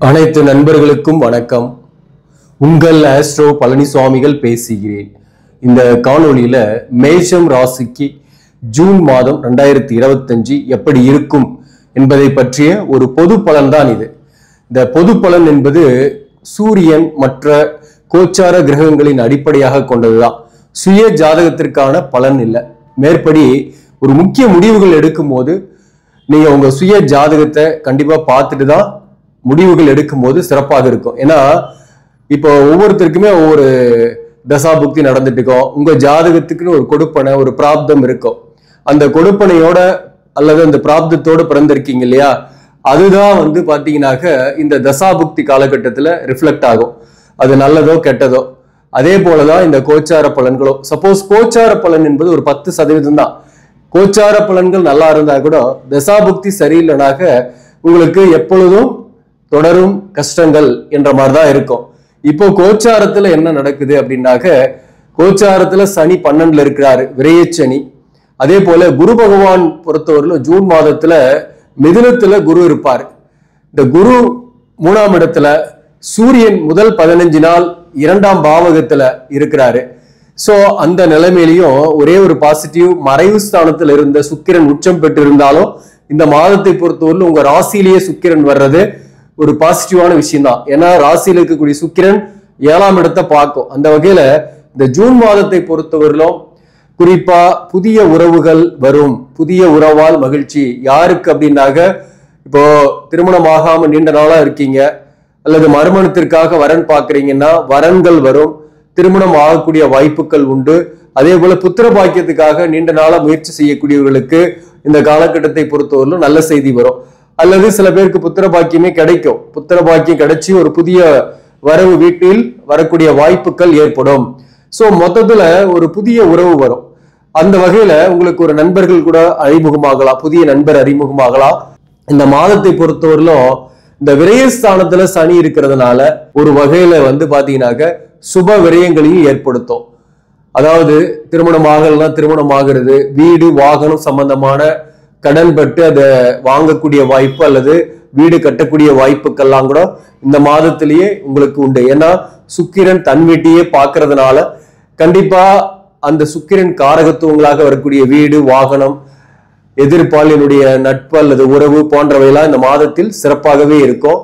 அனைத்து நண்பர்களுக்கும் வணக்கம். உங்கள் ஆஸ்ட்ரோ பழனிசுவாமிகள் பேசுகிறேன். இந்த காணொளியில மேஷம் ராசிக்கு ஜூன் மாதம் 2025 எப்படி இருக்கும் என்பதை பற்றிய ஒரு பொது பலன் தான் இது. இந்த பொது பலன் என்பது சூரியன் மற்ற கோச்சார கிரகங்களின் அடிப்படையாக கொண்டதுதான். சுய ஜாதகத்திற்கான பலன் இல்லை. மேற்படி ஒரு முக்கிய முடிவுகள் எடுக்கும் போது நீங்க உங்க சுய ஜாதகத்தை கண்டிப்பா பார்த்துட்டு தான் முடிவுகள் எடுக்கும் போது சிறப்பாக இருக்கும். ஏன்னா இப்போ ஒவ்வொருத்தருக்குமே ஒவ்வொரு தசாபுக்தி நடந்துட்டு இருக்கோம். உங்க ஜாதகத்துக்குன்னு ஒரு கொடுப்பனை, ஒரு பிராப்தம் இருக்கும். அந்த கொடுப்பனையோட அல்லது அந்த பிராப்தத்தோட பிறந்திருக்கீங்க இல்லையா, அதுதான் பாத்தீங்கன்னாக்க இந்த தசாபுக்தி காலகட்டத்துல ரிஃப்ளெக்ட் ஆகும். அது நல்லதோ கெட்டதோ. அதே போலதான் இந்த கோச்சார பலன்களோ. சப்போஸ் கோச்சார பலன் என்பது ஒரு 10% தான். கோச்சார பலன்கள் நல்லா இருந்தா கூட தசாபுக்தி சரியில்லைனாக்க உங்களுக்கு எப்பொழுதும் தொடரும் கஷ்டங்கள் என்ற மாதிரிதான் இருக்கும். இப்போ கோச்சாரத்துல என்ன நடக்குது அப்படின்னாக்க, கோச்சாரத்துல சனி 12ல இருக்கிறாரு, விரையச்சனி. அதே போல குரு பகவான் பொறுத்தவரையிலும் ஜூன் மாதத்துல மிதுனத்துல குரு இருப்பாரு. இந்த குரு 3ஆம் இடத்துல, சூரியன் முதல் 15 நாள் 2ஆம் பாவகத்துல இருக்கிறாரு. சோ அந்த நிலைமையிலையும் ஒரே ஒரு பாசிட்டிவ், மறைவு ஸ்தானத்துல இருந்த சுக்கிரன் உச்சம் பெற்று இருந்தாலும் இந்த மாதத்தை பொறுத்தவரையிலும் உங்க ராசியிலேயே சுக்கிரன் வர்றது ஒரு பாசிட்டிவான விஷயம் தான். ஏன்னா ராசியில இருக்கக்கூடிய சுக்கிரன் 7ஆம் இடத்தை பார்க்கும். அந்த வகையில இந்த ஜூன் மாதத்தை பொறுத்தவரையிலும் குறிப்பா புதிய உறவுகள் வரும். புதிய உறவால் மகிழ்ச்சி. யாருக்கு அப்படின்னாக்க, இப்போ திருமணம் ஆகாம நீண்ட நாளா இருக்கீங்க அல்லது மறுமணத்திற்காக வரன் பார்க்கறீங்கன்னா வரன்கள் வரும். திருமணம் ஆகக்கூடிய வாய்ப்புகள் உண்டு. அதே போல புத்திர பாக்கியத்துக்காக நீண்ட நாளா முயற்சி செய்யக்கூடியவர்களுக்கு இந்த காலகட்டத்தை பொறுத்தவரையிலும் நல்ல செய்தி வரும். அல்லது சில பேருக்கு புத்திர பாக்கியமே கிடைக்கும். புத்திர பாக்கியம் கிடைச்சி ஒரு புதிய வரவு வீட்டில் வரக்கூடிய வாய்ப்புகள் ஏற்படும். சோ மொத்தத்துல ஒரு புதிய உறவு வரும். அந்த வகையில உங்களுக்கு ஒரு நண்பர்கள் கூட அறிமுகமாகலாம், புதிய நண்பர் அறிமுகமாகலாம். இந்த மாதத்தை பொறுத்தவரையிலும் இந்த விரயஸ்தானத்துல சனி இருக்கிறதுனால ஒரு வகையில பாத்தீங்கன்னாக்க சுப விரயங்களையும் ஏற்படுத்தும். அதாவது திருமணம் ஆகலாம், திருமணம் ஆகிறது, வீடு வாகனம் சம்பந்தமான கடன் பட்டு அதை வாங்கக்கூடிய வாய்ப்பு அல்லது வீடு கட்டக்கூடிய வாய்ப்புக்கெல்லாம் கூட இந்த மாதத்திலேயே உங்களுக்கு உண்டு. ஏன்னா சுக்கிரன் தன் வீட்டையே பார்க்கறதுனால கண்டிப்பா அந்த சுக்கிரன் காரகத்துவங்களாக வரக்கூடிய வீடு, வாகனம், எதிர்ப்பாளினுடைய நட்பு அல்லது உறவு போன்றவையெல்லாம் இந்த மாதத்தில் சிறப்பாகவே இருக்கும்.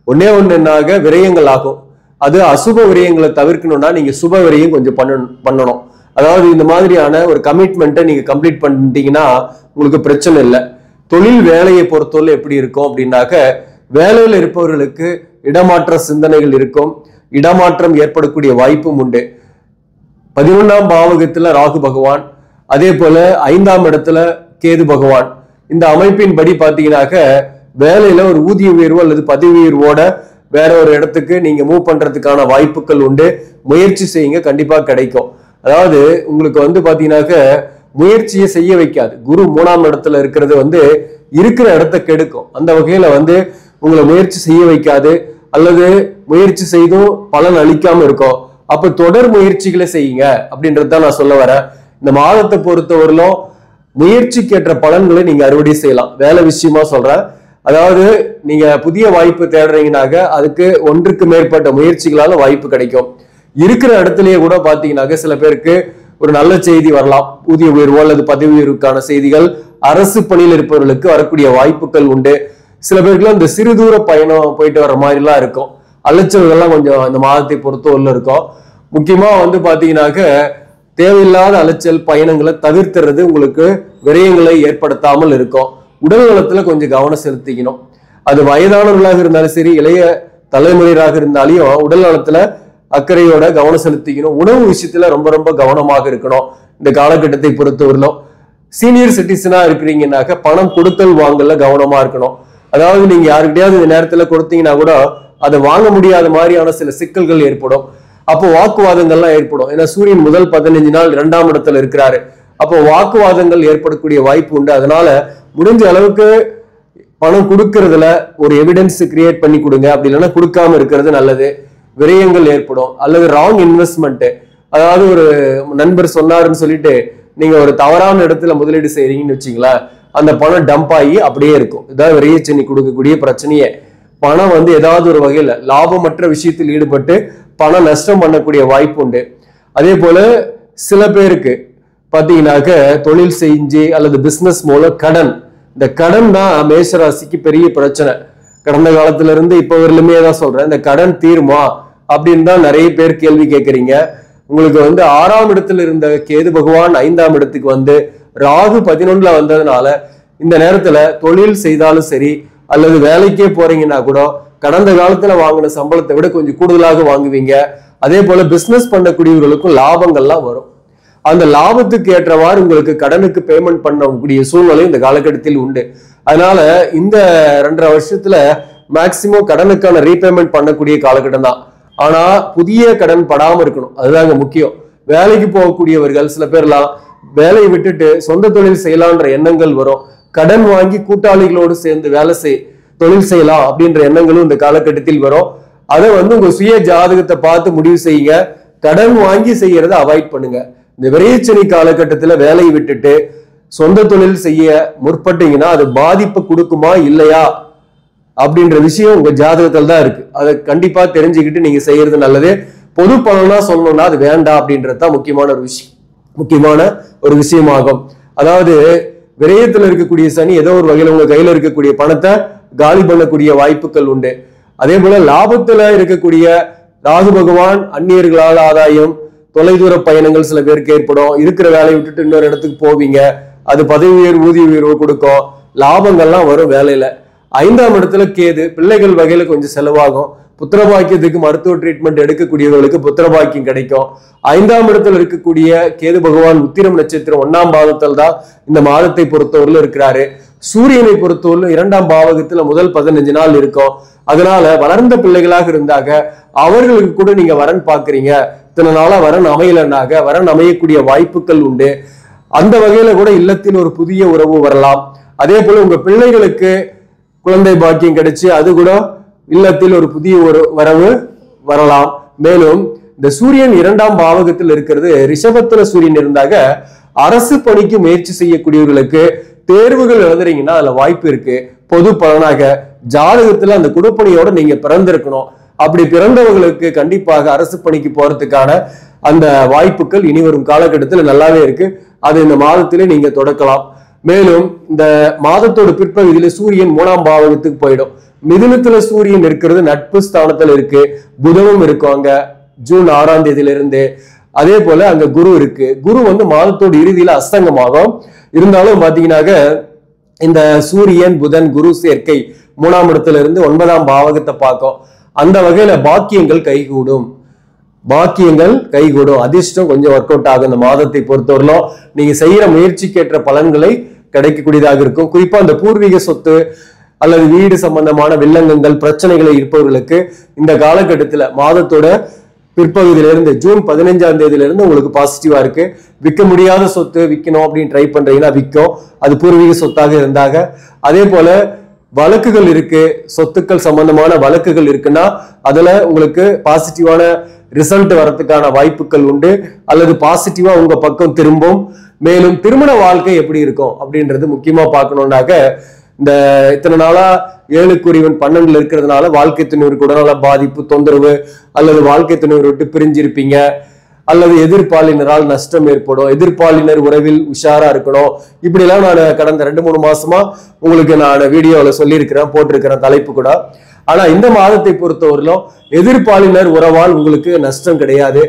ஒன்னே ஒன்னாக விரயங்கள் ஆகும். அது அசுப விரயங்களை தவிர்க்கணும்னா நீங்க சுப விரயம் கொஞ்சம் பண்ணணும். அதாவது இந்த மாதிரியான ஒரு கமிட்மெண்ட்டை நீங்க கம்ப்ளீட் பண்ணிட்டீங்கன்னா உங்களுக்கு பிரச்சனை இல்லை. தொழில் வேலையை பொறுத்தவரை எப்படி இருக்கும் அப்படின்னாக்க, வேலையில் இருப்பவர்களுக்கு இடமாற்ற சிந்தனைகள் இருக்கும். இடமாற்றம் ஏற்படக்கூடிய வாய்ப்பும் உண்டு. 11ஆம் பாவகத்துல ராகு பகவான், அதே போல 5ஆம் இடத்துல கேது பகவான். இந்த அமைப்பின் படி பாத்தீங்கன்னாக்க வேலையில ஒரு ஊதிய உயர்வு அல்லது பதவி உயர்வோட வேற ஒரு இடத்துக்கு நீங்க மூவ் பண்றதுக்கான வாய்ப்புகள் உண்டு. முயற்சி செய்யுங்க, கண்டிப்பா கிடைக்கும். அதாவது உங்களுக்கு பாத்தீங்கன்னாக்க முயற்சியை செய்ய வைக்காது. குரு 3ஆம் இடத்துல இருக்கிறது இருக்கிற இடத்த கெடுக்கும். அந்த வகையில உங்களை முயற்சி செய்ய வைக்காது அல்லது முயற்சி செய்தும் பலன் அளிக்காம இருக்கும். அப்ப தொடர் முயற்சிகளை செய்யுங்க அப்படின்றதுதான் நான் சொல்ல வரேன். இந்த மாதத்தை பொறுத்தவரையிலும் முயற்சிக்கேற்ற பலன்களை நீங்க அறுவடை செய்யலாம். வேலை விஷயமா சொல்றேன். அதாவது நீங்க புதிய வாய்ப்பு தேடுறீங்கன்னாக்க அதுக்கு ஒன்றுக்கு மேற்பட்ட முயற்சிகளால வாய்ப்பு கிடைக்கும். இருக்கிற இடத்துலயே கூட பாத்தீங்கன்னாக்க சில பேருக்கு ஒரு நல்ல செய்தி வரலாம். ஊதிய உயர்வோ அல்லது பதவி உயர்வுக்கான செய்திகள் அரசு பணியில் இருப்பவர்களுக்கு வரக்கூடிய வாய்ப்புகள் உண்டு. சில பேருக்கு இந்த சிறு தூர பயணம் போயிட்டு வர மாதிரி எல்லாம் இருக்கும். அலைச்சல்கள்லாம் கொஞ்சம் இந்த மாதத்தை பொறுத்தவரையில இருக்கும். முக்கியமா பாத்தீங்கன்னாக்க தேவையில்லாத அலைச்சல் பயணங்களை தவிர்த்துறது உங்களுக்கு விரயங்களை ஏற்படுத்தாமல் இருக்கும். உடல் நலத்துல கொஞ்சம் கவனம் செலுத்திக்கணும். அது வயதானவர்களாக இருந்தாலும் சரி, இளைய தலைமுறையாக இருந்தாலும் உடல் நலத்துல அக்கறையோட கவனம் செலுத்திக்கணும். உணவு விஷயத்துல ரொம்ப ரொம்ப கவனமாக இருக்கணும். இந்த காலகட்டத்தை பொறுத்தவரையிலும் சீனியர் சிட்டிசனா இருக்கிறீங்கன்னாக்க பணம் கொடுத்தல் வாங்கல கவனமா இருக்கணும். அதாவது நீங்க யாருக்கிட்டையாவது இந்த நேரத்துல கொடுத்தீங்கன்னா கூட அதை வாங்க முடியாத மாதிரியான சில சிக்கல்கள் ஏற்படும். அப்போ வாக்குவாதங்கள்லாம் ஏற்படும். ஏன்னா சூரியன் முதல் 15 நாள் 2ஆம் இடத்துல இருக்கிறாரு. அப்போ வாக்குவாதங்கள் ஏற்படக்கூடிய வாய்ப்பு உண்டு. அதனால முடிஞ்ச அளவுக்கு பணம் கொடுக்கறதுல ஒரு எவிடன்ஸ் கிரியேட் பண்ணி கொடுங்க. அப்படி இல்லைன்னா கொடுக்காம இருக்கிறது நல்லது. விரயங்கள் ஏற்படும். அல்லது ராங் இன்வெஸ்ட்மெண்ட், அதாவது ஒரு நண்பர் சொன்னாருன்னு சொல்லிட்டு நீங்க ஒரு தவறான இடத்துல முதலீடு செய்றீங்கன்னு வச்சுங்களேன், அந்த பணம் டம்ப் ஆகி அப்படியே இருக்கும். இதான் விரயச்சனி கொடுக்கக்கூடிய பிரச்சனையே. பணம் வந்து ஏதாவது ஒரு வகையில லாபமற்ற விஷயத்தில் ஈடுபட்டு பணம் நஷ்டம் பண்ணக்கூடிய வாய்ப்பு உண்டு. அதே போல சில பேருக்கு பாத்தீங்கன்னாக்க தொழில் செஞ்சு அல்லது பிசினஸ் மூலம் கடன், இந்த கடன் தான் மேஷராசிக்கு பெரிய பிரச்சனை. கடந்த காலத்துல இருந்து இப்ப வரலுமே தான் சொல்றேன், இந்த கடன் தீருமா அப்படின்னு தான் நிறைய பேர் கேள்வி கேட்கறீங்க. உங்களுக்கு வந்து 6ஆம் இடத்துல இருந்த கேது பகவான் 5ஆம் இடத்துக்கு வந்து ராகு 11ல வந்ததுனால இந்த நேரத்துல தொழில் செய்தாலும் சரி அல்லது வேலைக்கே போறீங்கன்னா கூட கடந்த காலத்துல வாங்கின சம்பளத்தை விட கொஞ்சம் கூடுதலாக வாங்குவீங்க. அதே போல பிசினஸ் பண்ணக்கூடியவர்களுக்கும் லாபங்கள்லாம் வரும். அந்த லாபத்துக்கு ஏற்றவாறு உங்களுக்கு கடனுக்கு பேமெண்ட் பண்ணக்கூடிய சூழ்நிலை இந்த காலகட்டத்தில் உண்டு. அதனால இந்த 2.5 வருஷத்துல மேக்சிமம் கடனுக்கான ரீபேமெண்ட் பண்ணக்கூடிய காலகட்டம் தான். ஆனா புதிய கடன் படாம இருக்கணும், அதுதாங்க முக்கியம். வேலைக்கு போகக்கூடியவர்கள் சில பேர்லாம் வேலையை விட்டுட்டு சொந்த தொழில் செய்யலான்ற எண்ணங்கள் வரும். கடன் வாங்கி கூட்டாளிகளோடு சேர்ந்து தொழில் செய்யலாம் அப்படின்ற எண்ணங்களும் இந்த காலகட்டத்தில் வரும். அதை வந்து உங்க சுய ஜாதகத்தை பார்த்து முடிவு செய்யுங்க. கடன் வாங்கி செய்யறதை அவாய்ட் பண்ணுங்க. இந்த விரைச்சனி காலகட்டத்துல வேலையை விட்டுட்டு சொந்த தொழில் செய்ய முற்பட்டீங்கன்னா அது பாதிப்பு கொடுக்குமா இல்லையா அப்படின்ற விஷயம் உங்க ஜாதகத்தில் தான் இருக்கு. அதை கண்டிப்பா தெரிஞ்சுக்கிட்டு நீங்க செய்யறது நல்லது. பொது பலனா சொல்லணும்னா அது வேண்டாம் அப்படின்றதுதான் முக்கியமான ஒரு விஷயமாகும். அதாவது விரயத்துல இருக்கக்கூடிய சனி ஏதோ ஒரு வகையில உங்க கையில இருக்கக்கூடிய பணத்தை காலி பண்ணக்கூடிய வாய்ப்புகள் உண்டு. அதே போல லாபத்துல இருக்கக்கூடிய ராகு பகவான் அந்நியர்களால் ஆதாயம், தொலைதூர பயணங்கள் சில பேருக்கு ஏற்படும். இருக்கிற வேலையை விட்டுட்டு இன்னொரு இடத்துக்கு போவீங்க, அது பதவி உயர்வு ஊதிய உயர்வு கொடுக்கும், லாபங்கள்லாம் வரும் வேலையில. 5ஆம் இடத்துல கேது பிள்ளைகள் வகையில கொஞ்சம் செலவாகும். புத்திரபாக்கியத்துக்கு மருத்துவ ட்ரீட்மெண்ட் எடுக்கக்கூடியவர்களுக்கு புத்திரபாக்கியம் கிடைக்கும். 5ஆம் இடத்துல இருக்கக்கூடிய கேது பகவான் உத்திரம் நட்சத்திரம் 1ஆம் பாவத்தில் தான் இந்த மாதத்தை பொறுத்தவரையில இருக்கிறாரு. சூரியனை பொறுத்தவரை 2ஆம் பாவகத்துல முதல் 15 நாள் இருக்கும். அதனால வளர்ந்த பிள்ளைகளாக இருந்தாக அவர்களுக்கு கூட நீங்க வரன் பாக்குறீங்க, இத்தனை நாளா வரன் அமையலனாக வரன் அமையக்கூடிய வாய்ப்புகள் உண்டு. அந்த வகையில கூட இல்லத்தில் ஒரு புதிய உறவு வரலாம். அதே போல உங்க பிள்ளைகளுக்கு குழந்தை பாக்கியம் கிடைச்சு அது கூட இல்லத்தில் ஒரு புதிய ஒரு வரவு வரலாம். மேலும் இந்த சூரியன் 2ஆம் பாவகத்தில் இருக்கிறது ரிஷபத்துல சூரியன் இருந்தாக அரசு பணிக்கு முயற்சி செய்யக்கூடியவர்களுக்கு தேர்வுகள் எழுதுறீங்கன்னா அதுல வாய்ப்பு இருக்கு. பொது பலனாக ஜாதகத்துல அந்த குடுப்பணியோட நீங்க பிறந்திருக்கணும். அப்படி பிறந்தவர்களுக்கு கண்டிப்பாக அரசு பணிக்கு போறதுக்கான அந்த வாய்ப்புகள் இனி வரும் காலகட்டத்தில் நல்லாவே இருக்கு. அது இந்த மாதத்திலே நீங்க தொடக்கலாம். மேலும் இந்த மாதத்தோட பிற்பகுதியில சூரியன் 3ஆம் பாவகத்துக்கு போயிடும். மிதுனத்துல சூரியன் இருக்கிறது நட்பு ஸ்தானத்துல இருக்கு, புதனும் இருக்கும் அங்க ஜூன் 6ஆம் தேதியிலிருந்து. அதே போல அங்க குரு இருக்கு. குரு வந்து மாதத்தோட இறுதியில அஸ்தங்கமாகும். இருந்தாலும் பாத்தீங்கன்னாக்க இந்த சூரியன் புதன் குரு சேர்க்கை 3ஆம் இடத்துல இருந்து 9ஆம் பாவகத்தை பார்க்கும். அந்த வகையில பாக்கியங்கள் கைகூடும். அதிர்ஷ்டம் கொஞ்சம் ஒர்க் அவுட் ஆகும். இந்த மாதத்தை பொறுத்தவரையிலும் நீங்க செய்யற முயற்சிக்கேற்ற பலன்களை கிடைக்கக்கூடியதாக இருக்கும். குறிப்பா அந்த பூர்வீக சொத்து அல்லது வீடு சம்பந்தமான வில்லங்கங்கள் பிரச்சனைகளை இருப்பவர்களுக்கு இந்த காலகட்டத்துல மாதத்தோட பிற்பகுதியிலிருந்து ஜூன் 15ஆம் தேதியிலிருந்து உங்களுக்கு பாசிட்டிவா இருக்கு. விற்க முடியாத சொத்து விற்கணும் அப்படின்னு ட்ரை பண்றீங்கன்னா விற்கும், அது பூர்வீக சொத்தாக இருந்தாங்க. அதே போல வழக்குகள் இருக்கு, சொத்துக்கள் சம்பந்தமான வழக்குகள் இருக்குன்னா அதுல உங்களுக்கு பாசிட்டிவான ரிசல்ட் வரதுக்கான வாய்ப்புகள் உண்டு, அல்லது பாசிட்டிவா உங்க பக்கம் திரும்பும். மேலும் திருமண வாழ்க்கை எப்படி இருக்கும் அப்படின்றது முக்கியமா பார்க்கணும்னாக்க இந்த இத்தனை நாளா 7 12 இருக்கிறதுனால வாழ்க்கை துணைவருக்கு உடல்நல பாதிப்பு தொந்தரவு அல்லது வாழ்க்கை துணைவர் விட்டு பிரிஞ்சிருப்பீங்க, அல்லது எதிர்பாலினரால் நஷ்டம் ஏற்படும், எதிர்பாலினர் உறவில் உஷாரா இருக்கணும். இப்படி எல்லாம் நான் கடந்த 2-3 மாசமா உங்களுக்கு நான் வீடியோல சொல்லியிருக்கிறேன், போட்டிருக்கிறேன் தலைப்பு கூட. ஆனா இந்த மாதத்தை பொறுத்தவரையிலும் எதிர்பாலினர் உறவால் உங்களுக்கு நஷ்டம் கிடையாது.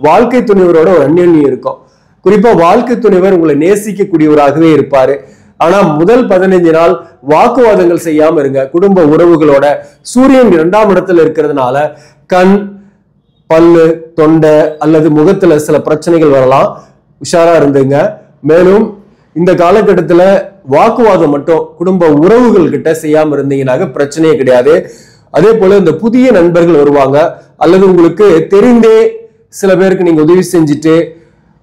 வாழ்க்கை துணைவரோட ஒரு அந்யோன்யம் இருக்கும். குறிப்பா வாழ்க்கை துணைவர் உங்களை நேசிக்கக்கூடியவராகவே இருப்பாரு. ஆனா முதல் 15 நாள் வாக்குவாதங்கள் செய்யாம இருங்க. குடும்ப உறவுகளோட சூரியன் 2ஆம் இடத்துல இருக்கிறதுனால கண், பல்லு, தொண்டை அல்லது முகத்துல சில பிரச்சனைகள் வரலாம், உஷாரா இருந்துங்க. மேலும் இந்த காலகட்டத்துல வாக்குவாதம் மட்டும் குடும்ப உறவுகள் கிட்ட செய்யாம இருந்தீங்கன்னாக்க பிரச்சனையே கிடையாது. அதே போல இந்த புதிய நண்பர்கள் வருவாங்க, அல்லது உங்களுக்கு தெரிந்தே சில பேருக்கு நீங்க உதவி செஞ்சுட்டு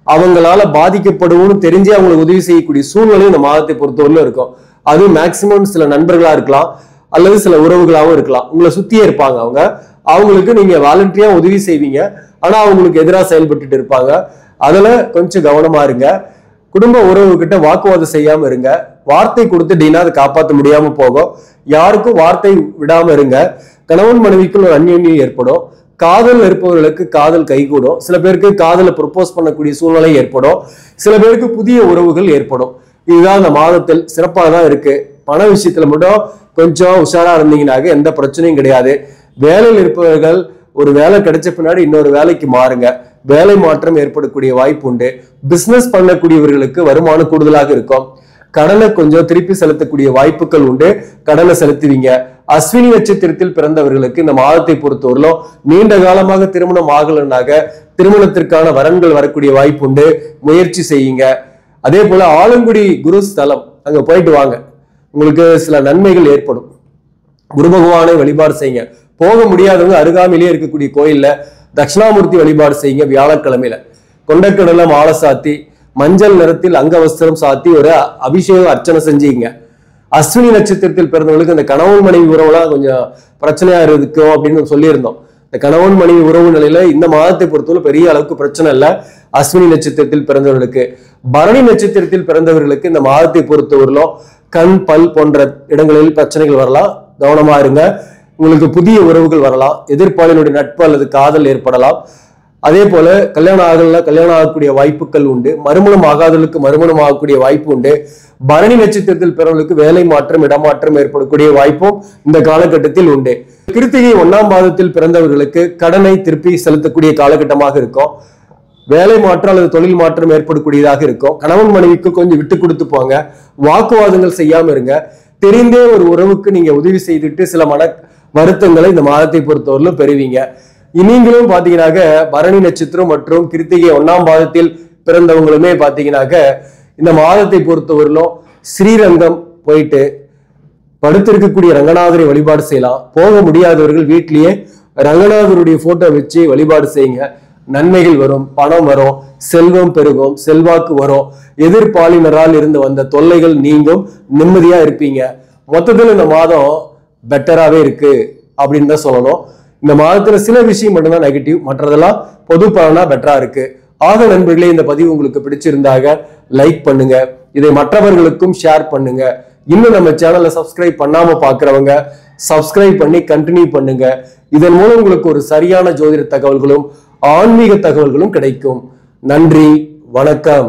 அவங்களால பாதிக்கப்படுவோம்னு தெரிஞ்சே அவங்களுக்கு உதவி செய்யக்கூடிய சூழ்நிலை இந்த மாதத்தை பொறுத்தவரையிலும் இருக்கும். அது மேக்சிமம் சில நண்பர்களா இருக்கலாம், அல்லது சில உறவுகளாகவும் இருக்கலாம். உங்களை சுத்தியே இருப்பாங்க. அவங்களுக்கு நீங்க வாலண்டியா உதவி செய்வீங்க, ஆனா அவங்களுக்கு எதிராக செயல்பட்டு இருப்பாங்க. அதுல கொஞ்சம் கவனமா இருங்க. குடும்ப உறவு கிட்ட வாக்குவாதம் செய்யாம இருங்க. வார்த்தை கொடுத்துட்டீங்கன்னா அதை காப்பாற்ற முடியாம போகும். யாருக்கும் வார்த்தை விடாம இருங்க. கணவன் மனைவிக்குள் ஒரு அந்யோன்யம் ஏற்படும். காதல் இருப்பவர்களுக்கு காதல் கைகூடும். சில பேருக்கு காதலை ப்ரொபோஸ் பண்ணக்கூடிய சூழ்நிலை ஏற்படும். சில பேருக்கு புதிய உறவுகள் ஏற்படும். இதுதான் இந்த மாதத்தில் சிறப்பாக தான் இருக்கு. பண விஷயத்துல மட்டும் கொஞ்சம் உஷாரா இருந்தீங்கன்னாக்க எந்த பிரச்சனையும் கிடையாது. வேலையில் இருப்பவர்கள் ஒரு வேலை கிடைச்ச பின்னாடி இன்னொரு வேலைக்கு மாறுங்க. வேலை மாற்றம் ஏற்படக்கூடிய வாய்ப்பு உண்டு. பிசினஸ் பண்ணக்கூடியவர்களுக்கு வருமானம் கூடுதலாக இருக்கும். கடனை கொஞ்சம் திருப்பி செலுத்தக்கூடிய வாய்ப்புகள் உண்டு. கடனை செலுத்துவீங்க. அஸ்வினி நட்சத்திரத்தில் பிறந்தவர்களுக்கு இந்த மாதத்தை பொறுத்தவரையிலும் நீண்ட காலமாக திருமணம் ஆகலனாக திருமணத்திற்கான வரன்கள் வரக்கூடிய வாய்ப்பு உண்டு. முயற்சி செய்யுங்க. அதே போல ஆலங்குடி குரு ஸ்தலம் அங்க போயிட்டு வாங்க. உங்களுக்கு சில நன்மைகள் ஏற்படும். குரு பகவானை வழிபாடு செய்யுங்க. போக முடியாதவங்க அருகாமையிலேயே இருக்கக்கூடிய கோயில்ல தட்சிணாமூர்த்தி வழிபாடு செய்யுங்க. வியாழக்கிழமையில கொண்டக்கடலை மாலை சாத்தி மஞ்சள் நிறத்தில் அங்கவஸ்திரம் சாத்தி ஒரு அபிஷேகம் அர்ச்சனை செஞ்சீங்க. அஸ்வினி நட்சத்திரத்தில் பிறந்தவங்களுக்கு இந்த கணவன் மனைவி உறவுலாம் கொஞ்சம் பிரச்சனையா இருக்கும் அப்படின்னு சொல்லியிருந்தோம். இந்த கணவன் மனைவி உறவு நிலையில இந்த மாதத்தை பொறுத்தவரை பெரிய அளவுக்கு பிரச்சனை இல்லை. அஸ்வினி நட்சத்திரத்தில் பிறந்தவர்களுக்கு, பரணி நட்சத்திரத்தில் பிறந்தவர்களுக்கு இந்த மாதத்தை பொறுத்தவரையிலும் கண் பல் போன்ற இடங்களில் பிரச்சனைகள் வரலாம். கவனமா இருங்க. உங்களுக்கு புதிய உறவுகள் வரலாம். எதிர்ப்பாளினுடைய நட்பு அல்லது காதல் ஏற்படலாம். அதே போல கல்யாணம் கல்யாணம் ஆகக்கூடிய வாய்ப்புகள் உண்டு. மறுமணம் ஆகாதவர்களுக்கு மறுமணம் ஆகக்கூடிய வாய்ப்பு உண்டு. பரணி நட்சத்திரத்தில் பிறவர்களுக்கு வேலை மாற்றம் இடமாற்றம் ஏற்படக்கூடிய வாய்ப்பும் இந்த காலகட்டத்தில் உண்டு. கிருத்திகை 1ஆம் பாதத்தில் பிறந்தவர்களுக்கு கடனை திருப்பி செலுத்தக்கூடிய காலகட்டமாக இருக்கும். வேலை மாற்றம் அல்லது தொழில் மாற்றம் ஏற்படக்கூடியதாக இருக்கும். கணவன் மனைவிக்கு கொஞ்சம் விட்டு கொடுத்து போங்க. வாக்குவாதங்கள் செய்யாம இருங்க. தெரிந்தே ஒரு உறவுக்கு நீங்க உதவி செய்துட்டு சில மன வருத்தங்களை இந்த மாதத்தை பொறுத்தவரையிலும் பெறுவீங்க. நீங்களும் பாத்தீங்கன்னாக்க பரணி நட்சத்திரம் மற்றும் கிருத்திகை 1ஆம் பாதத்தில் பிறந்தவங்களுமே பாத்தீங்கன்னாக்க இந்த மாதத்தை பொறுத்தவரையிலும் ஸ்ரீரங்கம் போயிட்டு படுத்திருக்கக்கூடிய ரங்கநாதரை வழிபாடு செய்யலாம். போக முடியாதவர்கள் வீட்டிலேயே ரங்கநாதருடைய போட்டோ வச்சு வழிபாடு செய்யுங்க. நன்மைகள் வரும். பணம் வரும். செல்வம் பெருகும். செல்வாக்கு வரும். எதிர்பாலினரால் இருந்து வந்த தொல்லைகள் நீங்கும். நிம்மதியா இருப்பீங்க. மொத்தத்தில் இந்த மாதம் பெட்டராகவே இருக்கு அப்படின்னு தான் சொல்லணும். இந்த மாதத்துல சில விஷயம் மட்டும்தான் நெகட்டிவ், மற்றதெல்லாம் பொது பலனா பெட்டரா இருக்கு. ஆக நண்பர்களே, இந்த பதிவு உங்களுக்கு பிடிச்சிருந்தாக லைக் பண்ணுங்க. இதை மற்றவர்களுக்கும் ஷேர் பண்ணுங்க. இன்னும் நம்ம சேனலை சப்ஸ்கிரைப் பண்ணாம பாக்குறவங்க சப்ஸ்கிரைப் பண்ணி கண்டினியூ பண்ணுங்க. இதன் மூலம் உங்களுக்கு ஒரு சரியான ஜோதிட தகவல்களும் ஆன்மீக தகவல்களும் கிடைக்கும். நன்றி, வணக்கம்.